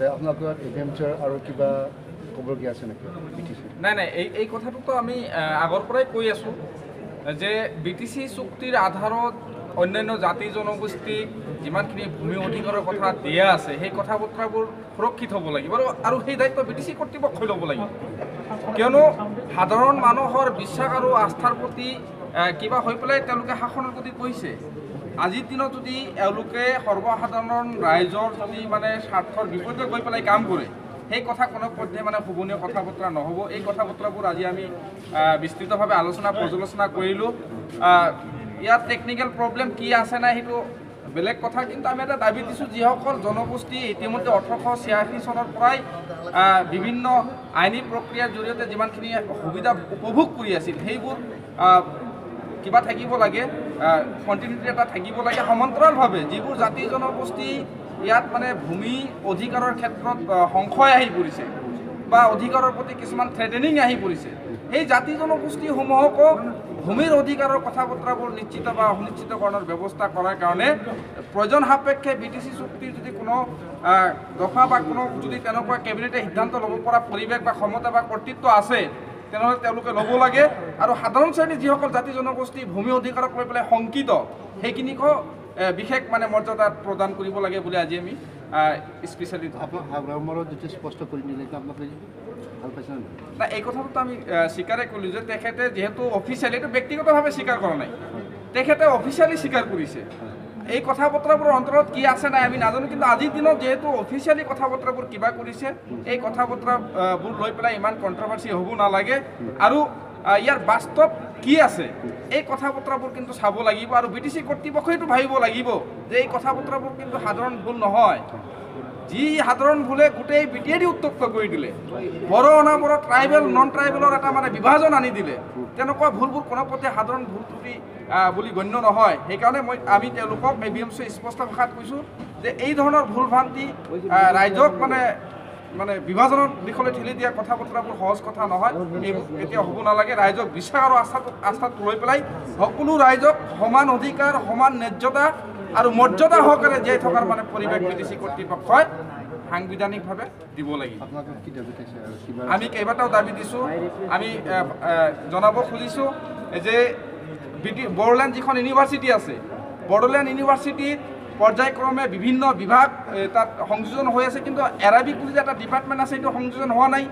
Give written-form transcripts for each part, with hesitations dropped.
আপোনালোকৰ এডভেঞ্চাৰ আৰু কিবা ক'বলগীয়া আছে নেকি নাই নাই এই কথাটোতো আমি আগৰ পৰাই কৈ আছোঁ যে BTC চুক্তিৰ আধাৰত অন্যান্য জাতি জনগোষ্ঠীক যিমানখিনি ভূমি অধিকাৰৰ কথা দিয়া আছে সেই কথা বতৰাবোৰ সুৰক্ষিত হ'ব লাগিব আৰু সেই দায়িত্ব BTC কৰ্তৃপক্ষই ল'ব লাগিব কিয়নো সাধাৰণ মানুহৰ বিশ্বাস আৰু আস্থাৰ প্ৰতি কিবা হৈ পেলাই তেওঁলোকে শাসনৰ প্ৰতি বহিছে আজিৰ দিনত যদি এওঁলোকে সৰ্বসাধাৰণ ৰাইজৰ যদি মানে স্বাৰ্থৰ বিপৰীতে গৈ পেলাই কাম কৰে সেই কথা কোনো পধ্যে মানে শোভনীয় কথা বতৰা নহ'ব এই কথা বতৰাবোৰ আজি আমি বিস্তৃতভাৱে আলোচনা পৰ্যালোচনা কৰিলোঁ ইয়াত টেকনিকেল প্ৰব্লেম কি আছে নাই সেইটো বেলেগ কথা কিন্তু আমি এটা দাবী দিছোঁ যিসকল জনগোষ্ঠী ইতিমধ্যে 1886 চনৰ পৰাই বিভিন্ন আইনী প্ৰক্ৰিয়াৰ জৰিয়তে যিমানখিনি সুবিধা উপভোগ কৰি আছিল সেইবোৰ কিবা থাকিব লাগে কণ্টিনিউটি এটা থাকিব লাগে সমান্তৰালভাৱে যিবোৰ জাতি জনগোষ্ঠী ইয়াত মানে ভূমি অধিকাৰৰ ক্ষেত্ৰত সংশয় আহি পৰিছে বা অধিকাৰৰ প্ৰতি কিছুমান থ্ৰেটেনিং আহি পৰিছে সেই জাতি জনগোষ্ঠীসমূহকো ভূমিৰ অধিকাৰৰ কথা বতৰাবোৰ নিশ্চিত বা সুনিশ্চিতকৰণৰ ব্যৱস্থা কৰাৰ কাৰণে প্ৰয়োজন সাপেক্ষে BTC চুক্তিৰ যদি কোনো দফা বা কোনো যদি তেনেকুৱা কেবিনেটে সিদ্ধান্ত ল'ব পৰা পৰিৱেশ বা ক্ষমতা বা কৰ্তৃত্ব আছে তেনেহ'লে তেওঁলোকে ল'ব লাগে আৰু সাধাৰণ শ্ৰেণীৰ যিসকল জাতি জনগোষ্ঠী ভূমি অধিকাৰক লৈ পেলাই শংকিত সেইখিনিকো বিশেষ মানে মৰ্যাদা প্ৰদান কৰিব লাগে বুলি আজি আমি স্পেচিয়েলি যিটো স্পষ্ট কৰি দিলে আপোনালোকে ভাল পাইছে না এই কথাটোতো আমি স্বীকাৰে কৰিলোঁ যে তেখেতে যিহেতু অফিচিয়েলি এইটো ব্যক্তিগতভাৱে স্বীকাৰ কৰা নাই তেখেতে অফিচিয়েলি স্বীকাৰ কৰিছে এই কথা বতৰাবোৰৰ অন্তৰত কি আছে নাই আমি নাজানো কিন্তু আজিৰ দিনত যিহেতু অফিচিয়েলি কথা বতৰাবোৰ কিবা কৰিছে এই কথা বতৰাবোৰ লৈ পেলাই ইমান কণ্ট্ৰভাৰ্চি হ'ব নালাগে আৰু ইয়াৰ বাস্তৱ কি আছে এই কথা বতৰাবোৰ কিন্তু চাব লাগিব আৰু BTC কৰ্তৃপক্ষইতো ভাবিব লাগিব যে এই কথা বতৰাবোৰ কিন্তু সাধাৰণ ভুল নহয় যি সাধাৰণ ভুলে গোটেই BTAD উত্তপ্ত কৰি দিলে বড়ো অনাবড় ট্ৰাইবেল নন ট্ৰাইবেলৰ এটা মানে বিভাজন আনি দিলে তেনেকুৱা ভুলবোৰ কোনোপধ্যে সাধাৰণ ভুল ত্ৰুটি বুলি গণ্য নহয় সেইকাৰণে আমি তেওঁলোকক ABMC স্পষ্ট ভাষাত কৈছোঁ যে এই ধৰণৰ ভুল ভ্ৰান্তি ৰাইজক মানে বিভাজনৰ দিশলৈ ঠেলি দিয়া কথা বতৰাবোৰ সহজ কথা নহয় এইবোৰ কেতিয়াও হ'ব নালাগে ৰাইজক বিশ্বাস আৰু আস্থাত লৈ পেলাই সকলো ৰাইজক সমান অধিকাৰ সমান ন্যায্যতা আৰু মৰ্যাদা সহকাৰে জীয়াই থকাৰ মানে পৰিৱেশ BTC কৰ্তৃপক্ষই সাংবিধানিকভাৱে দিব লাগিব আমি কেইবাটাও দাবী দিছোঁ আমি জনাব খুজিছোঁ যে বড়োলেণ্ড যিখন ইউনিভাৰ্চিটি আছে বড়োলেণ্ড ইউনিভাৰ্চিটিত পৰ্যায়ক্ৰমে বিভিন্ন বিভাগ তাত সংযোজন হৈ আছে কিন্তু এৰাবিক বুলি যে এটা ডিপাৰ্টমেণ্ট আছে সেইটো সংযোজন হোৱা নাই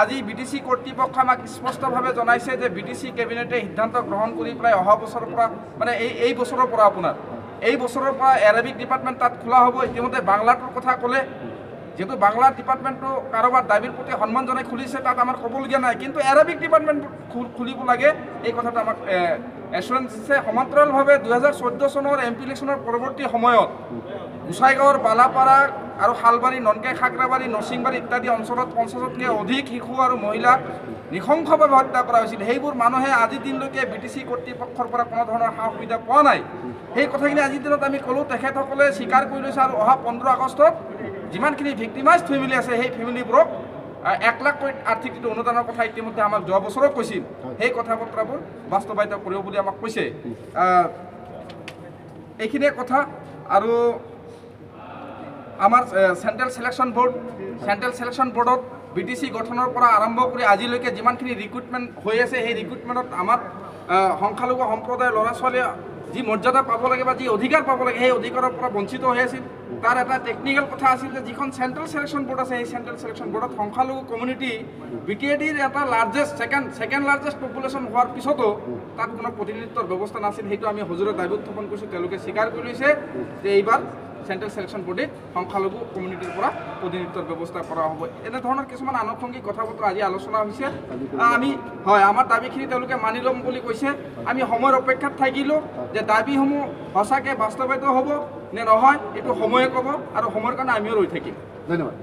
আজি BTC কৰ্তৃপক্ষই আমাক স্পষ্টভাৱে জনাইছে যে BTC কেবিনেটে সিদ্ধান্ত গ্ৰহণ কৰি পেলাই অহা বছৰৰ পৰা মানে এই বছৰৰ পৰা আপোনাৰ এই বছৰৰ পৰা এৰাবিক ডিপাৰ্টমেণ্ট তাত খোলা হ'ব ইতিমধ্যে বাংলাটোৰ কথা ক'লে যেহেতু বাংলা ডিপাৰ্টমেণ্টটো কাৰোবাৰ দাবীৰ প্ৰতি সন্মান জনাই খুলিছে তাত আমাৰ ক'বলগীয়া নাই কিন্তু এৰাবিক ডিপাৰ্টমেণ্ট খুলিব লাগে এই কথাটো আমাক এছুৰেঞ্চ দিছে সমান্তৰালভাৱে 2014 চনৰ MP ইলেকশ্যনৰ পৰৱৰ্তী সময়ত গোসাইগাঁৱৰ বালাপাৰা আৰু শালবাৰী ননকাই খাগৰাবাৰী নৰসিংবাৰী ইত্যাদি অঞ্চলত 50তকৈ অধিক শিশু আৰু মহিলাক নৃশংসভাৱে হত্যা কৰা হৈছিল সেইবোৰ মানুহে আজিৰ দিনলৈকে BTC কৰ্তৃপক্ষৰ পৰা কোনো ধৰণৰ সা সুবিধা পোৱা নাই সেই কথাখিনি আজিৰ দিনত আমি ক'লোঁ তেখেতসকলে স্বীকাৰ কৰি লৈছে আৰু অহা 15 আগষ্টত যিমানখিনি ভিক্টিমাইজ ফেমিলি আছে সেই ফেমিলিবোৰক 1 লাখ কোটি আৰ্থিক অনুদানৰ কথা ইতিমধ্যে আমাক যোৱা বছৰত কৈছিল সেই কথা বতৰাবোৰ বাস্তৱায়িত কৰিব বুলি আমাক কৈছে এইখিনিয়ে কথা আৰু আমাৰ চেণ্ট্ৰেল চিলেকশ্যন বৰ্ডত BTC গঠনৰ পৰা আৰম্ভ কৰি আজিলৈকে যিমানখিনি ৰিক্ৰুটমেণ্ট হৈ আছে সেই ৰিক্ৰুটমেণ্টত আমাৰ সংখ্যালঘু সম্প্ৰদায়ৰ ল'ৰা ছোৱালীয়ে যি মৰ্যাদা পাব লাগে বা যি অধিকাৰ পাব লাগে সেই অধিকাৰৰ পৰা বঞ্চিত হৈ আছিল তাৰ এটা টেকনিকেল কথা আছিল যে যিখন চেণ্ট্ৰেল চিলেকশ্যন বৰ্ড আছে সেই চেণ্ট্ৰেল চিলেকশ্যন বৰ্ডত সংখ্যালঘু কমিউনিটি BTADৰ এটা ছেকেণ্ড লাৰ্জেষ্ট পপুলেশ্যন হোৱাৰ পিছতো তাত কোনো প্ৰতিনিধিত্বৰ ব্যৱস্থা নাছিল সেইটো আমি হুজুৰৰ দাবী উত্থাপন কৰিছোঁ তেওঁলোকে স্বীকাৰ কৰি লৈছে যে এইবাৰ চেণ্ট্ৰেল চিলেকশ্যন বৰ্ডত সংখ্যালঘু কমিউনিটিৰ পৰা প্ৰতিনিধিত্বৰ ব্যৱস্থা কৰা হ'ব এনেধৰণৰ কিছুমান আনুষংগিক কথা বতৰা আজি আলোচনা হৈছে আমি আমাৰ দাবীখিনি তেওঁলোকে মানি ল'ম বুলি কৈছে আমি সময়ৰ অপেক্ষাত থাকিলোঁ যে দাবীসমূহ সঁচাকৈ বাস্তৱায়িত হ'ব নে নহয় এইটো সময়ে ক'ব আৰু সময়ৰ কাৰণে আমিও ৰৈ থাকিম ধন্যবাদ